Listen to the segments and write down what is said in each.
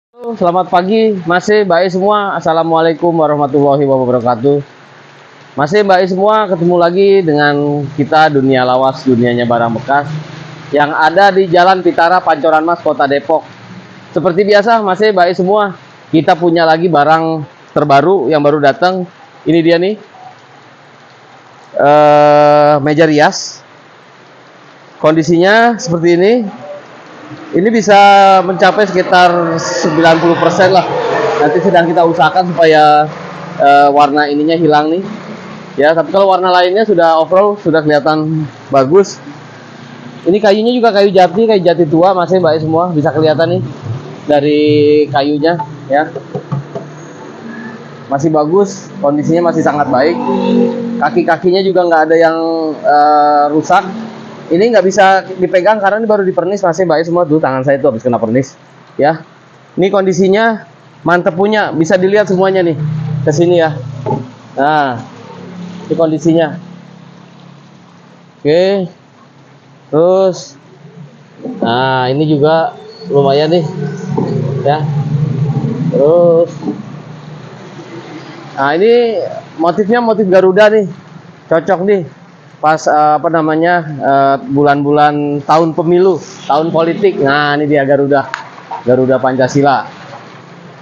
Halo, selamat pagi, masih baik semua. Assalamualaikum warahmatullahi wabarakatuh. Masih baik semua, ketemu lagi dengan kita dunia lawas, dunianya barang bekas yang ada di Jalan Pitara, Pancoran Mas, Kota Depok. Seperti biasa, masih baik semua. Kita punya lagi barang terbaru yang baru datang. Ini dia nih, meja rias. Kondisinya seperti ini. Ini bisa mencapai sekitar 90% lah. Nanti sedang kita usahakan supaya warna ininya hilang nih. Ya, tapi kalau warna lainnya sudah overall sudah kelihatan bagus. Ini kayunya juga kayu jati tua, masih baik semua, bisa kelihatan nih dari kayunya ya. Masih bagus, kondisinya masih sangat baik. Kaki-kakinya juga nggak ada yang rusak. Ini nggak bisa dipegang karena ini baru dipernis, masih baik semua. Tuh tangan saya tuh habis kena pernis ya. Ini kondisinya mantep punya, bisa dilihat semuanya nih ke sini ya. Nah, ini kondisinya. Oke. Terus nah, ini juga lumayan nih ya. Terus nah, ini motifnya motif Garuda nih. Cocok nih pas bulan-bulan tahun pemilu, tahun politik. Nah, ini dia Garuda Pancasila.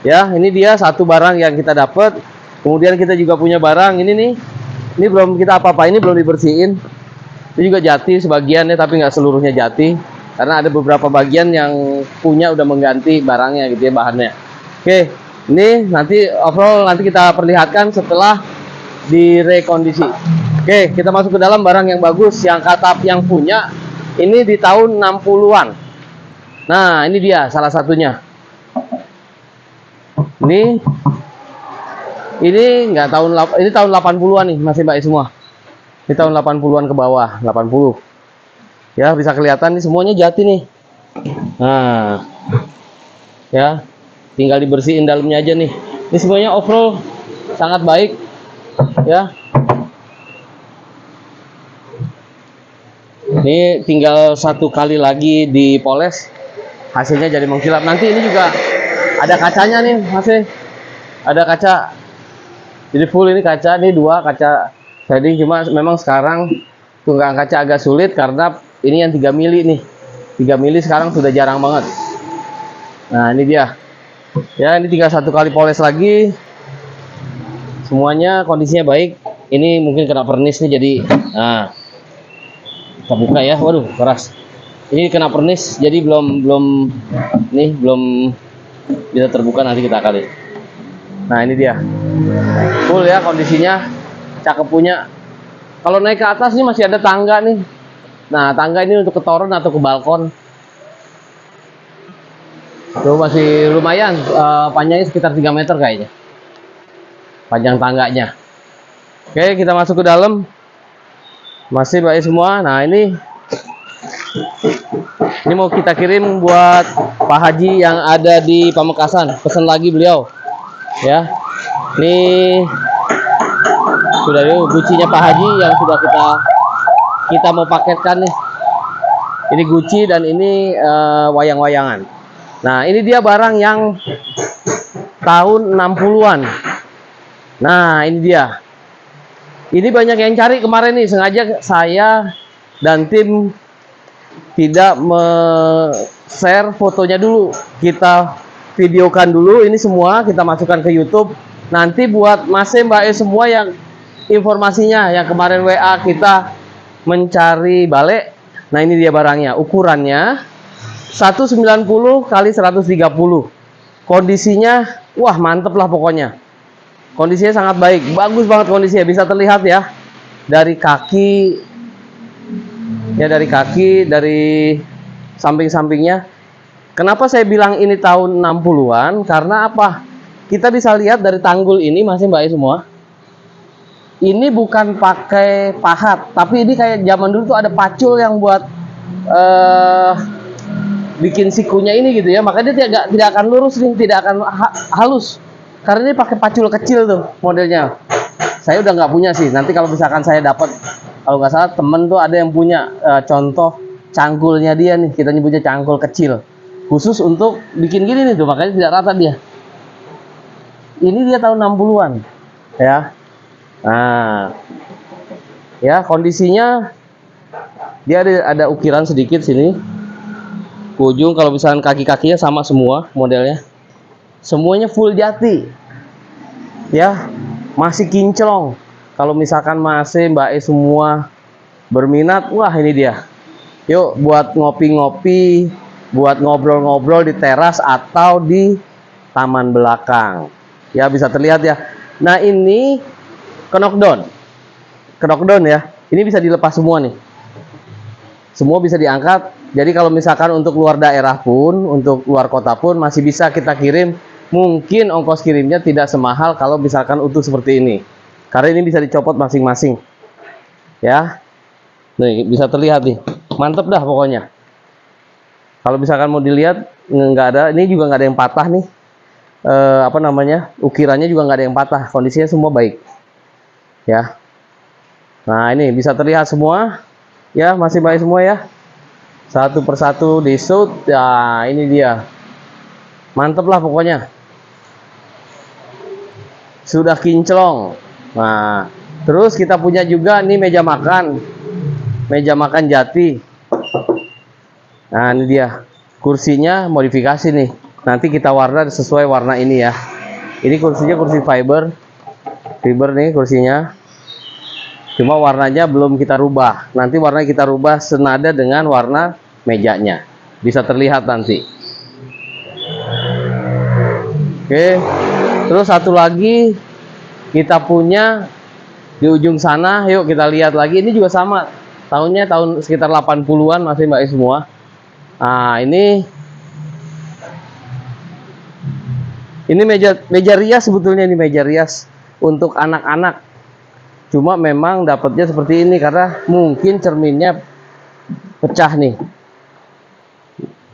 Ya, ini dia satu barang yang kita dapat. Kemudian kita juga punya barang ini nih. Ini belum kita apa-apa, ini belum dibersihin. Itu juga jati sebagiannya, tapi nggak seluruhnya jati. Karena ada beberapa bagian yang punya udah mengganti barangnya gitu ya, bahannya. Oke, ini nanti overall nanti kita perlihatkan setelah direkondisi. Oke, kita masuk ke dalam barang yang bagus, yang kata yang punya ini di tahun 60-an. Nah, ini dia salah satunya. Ini nggak tahun ini tahun 80-an nih, masih baik semua. Ini tahun 80-an ke bawah, 80. Ya, bisa kelihatan nih semuanya jati nih. Nah, ya, tinggal dibersihin dalamnya aja nih. Ini semuanya overall sangat baik, ya. Ini tinggal satu kali lagi dipoles, hasilnya jadi mengkilap. Nanti ini juga ada kacanya nih, masih ada kaca. Jadi full ini kaca, nih dua kaca shading, cuma memang sekarang tunggang kaca agak sulit karena ini yang 3 mili nih. 3 mili sekarang sudah jarang banget. Nah, ini dia. Ya, ini tinggal satu kali poles lagi. Semuanya kondisinya baik. Ini mungkin kena pernis nih, jadi nah, kita buka ya. Waduh, keras. Ini kena pernis, jadi belum bisa terbuka, nanti kita kali. Nah, ini dia. Full ya kondisinya, cakep punya. Kalau naik ke atas nih masih ada tangga nih. Nah, tangga ini untuk ke toren atau ke balkon. Tuh masih lumayan, panjangnya sekitar 3 meter kayaknya. Panjang tangganya. Oke, kita masuk ke dalam. Masih baik semua. Nah, ini mau kita kirim buat Pak Haji yang ada di Pamekasan. Pesan lagi beliau. Ya. Ini sudah gucinya Pak Haji yang sudah kita mau paketkan nih. Ini guci dan ini wayang-wayangan. Nah, ini dia barang yang tahun 60-an. Nah, ini dia. Ini banyak yang cari kemarin nih, sengaja saya dan tim tidak share fotonya dulu. Kita videokan dulu ini semua, kita masukkan ke YouTube. Nanti buat Mbak E semua yang informasinya yang kemarin WA kita mencari balik. Nah, ini dia barangnya. Ukurannya 190 kali 130. Kondisinya wah, mantep lah pokoknya. Kondisinya sangat baik, bagus banget kondisinya, bisa terlihat ya dari kaki, dari samping-sampingnya. Kenapa saya bilang ini tahun 60-an? Karena apa? Kita bisa lihat dari tanggul ini, masih Mbak E semua. Ini bukan pakai pahat, tapi ini kayak zaman dulu tuh ada pacul yang buat bikin sikunya ini gitu ya. Makanya dia tidak akan lurus nih, tidak akan halus. Karena ini pakai pacul kecil tuh modelnya. Saya udah nggak punya sih. Nanti kalau misalkan saya dapat, kalau nggak salah temen tuh ada yang punya contoh cangkulnya dia nih. Kita nyebutnya cangkul kecil. khusus untuk bikin gini nih tuh, makanya tidak rata dia. Ini dia tahun 60-an ya. Nah, ya kondisinya dia ada ukiran sedikit sini. Ujung kalau misalkan kaki-kakinya sama semua modelnya. Semuanya full jati. Ya, masih kinclong. Kalau misalkan masih Mbak E semua berminat, wah ini dia. Yuk buat ngopi-ngopi, buat ngobrol-ngobrol di teras atau di taman belakang. Ya bisa terlihat ya. Nah ini knockdown ya. Ini bisa dilepas semua nih. Semua bisa diangkat. Jadi kalau misalkan untuk luar daerah pun, untuk luar kota pun masih bisa kita kirim. Mungkin ongkos kirimnya tidak semahal kalau misalkan utuh seperti ini. Karena ini bisa dicopot masing-masing. Ya. Nih bisa terlihat nih. Mantep dah pokoknya. Kalau misalkan mau dilihat nggak ada, ini juga nggak ada yang patah nih. Apa namanya? Ukirannya juga nggak ada yang patah. Kondisinya semua baik. Ya. Nah, ini bisa terlihat semua. Ya, masih baik semua ya. Satu persatu di shoot. Ya, ini dia. Mantep lah pokoknya. Sudah kinclong. Nah, terus kita punya juga nih meja makan. Meja makan jati. Nah, ini dia. Kursinya modifikasi nih. Nanti kita warna sesuai warna ini ya. Ini kursinya kursi fiber. Fiber nih kursinya. Cuma warnanya belum kita rubah. Nanti warnanya kita rubah senada dengan warna mejanya. Bisa terlihat nanti. Oke. Terus satu lagi kita punya di ujung sana. Yuk kita lihat lagi. Ini juga sama. Tahunnya tahun sekitar 80-an masih Mbak semua. Nah, ini meja rias sebetulnya, ini meja rias untuk anak-anak. Cuma memang dapatnya seperti ini karena mungkin cerminnya pecah nih.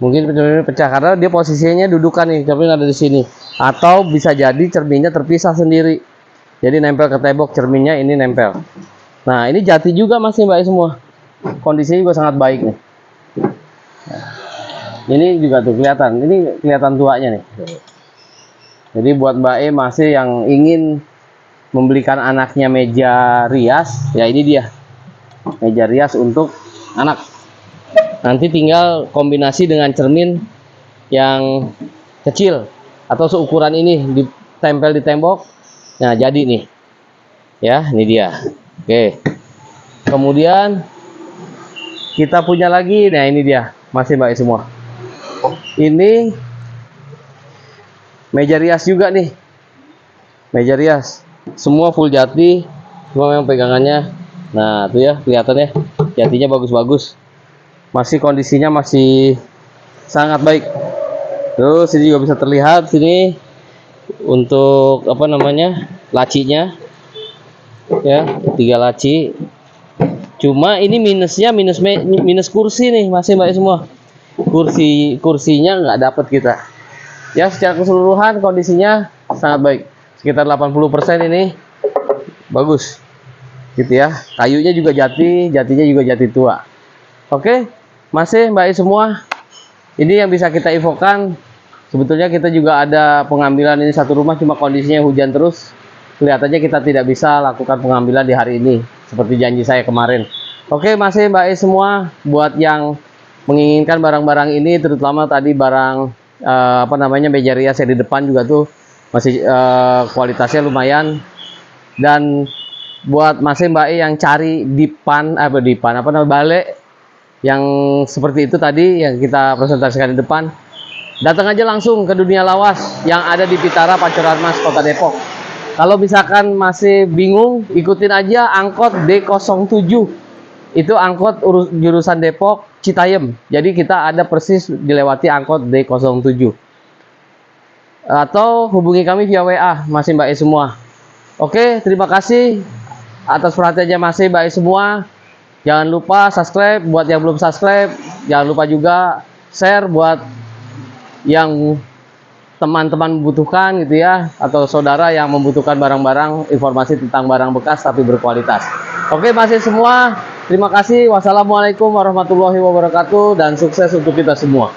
Mungkin cerminnya pecah karena dia posisinya dudukan nih, cermin ada di sini. Atau bisa jadi cerminnya terpisah sendiri. Jadi nempel ke tembok, cerminnya ini nempel. Nah, ini jati juga masih Mbak semua. Kondisinya juga sangat baik nih. Ini juga tuh kelihatan, ini kelihatan tuanya nih. Jadi buat Mbak E masih yang ingin membelikan anaknya meja rias, ya ini dia meja rias untuk anak. Nanti tinggal kombinasi dengan cermin yang kecil atau seukuran ini ditempel di tembok. Nah jadi nih ya, ini dia. Oke, kemudian kita punya lagi, nah ini dia masih Mbak semua. Ini meja rias juga nih, meja rias semua full jati, cuma memang pegangannya, nah tuh ya kelihatan ya, jatinya bagus-bagus, masih kondisinya masih sangat baik. Terus ini juga bisa terlihat sini untuk apa namanya lacinya ya, 3 laci. Cuma ini minusnya minus kursi nih masih Mbak semua. Kursinya nggak dapat kita. Ya secara keseluruhan kondisinya sangat baik. Sekitar 80% ini bagus gitu ya. Kayunya juga jatinya juga jati tua. Oke, masih Mbak semua, ini yang bisa kita infokan. Sebetulnya kita juga ada pengambilan ini satu rumah, cuma kondisinya hujan terus, kelihatannya kita tidak bisa lakukan pengambilan di hari ini seperti janji saya kemarin. Oke, masih Mbak semua, buat yang menginginkan barang-barang ini, terutama tadi barang apa namanya meja rias yang di depan juga tuh masih kualitasnya lumayan. Dan buat masih Mbak E yang cari dipan apa namanya balik yang seperti itu tadi yang kita presentasikan di depan, datang aja langsung ke Dunia Lawas yang ada di Pitara Pancoran Mas Kota Depok. Kalau misalkan masih bingung, ikutin aja angkot D07. Itu angkot jurusan Depok Citayam. Jadi kita ada persis dilewati angkot D07. Atau hubungi kami via WA masih Mbak E semua. Oke, terima kasih atas perhatiannya masih Mbak E semua. Jangan lupa subscribe buat yang belum subscribe. Jangan lupa juga share buat yang teman-teman membutuhkan gitu ya, atau saudara yang membutuhkan barang-barang informasi tentang barang bekas tapi berkualitas. Oke, masih semua. Terima kasih. Wassalamualaikum warahmatullahi wabarakatuh dan sukses untuk kita semua.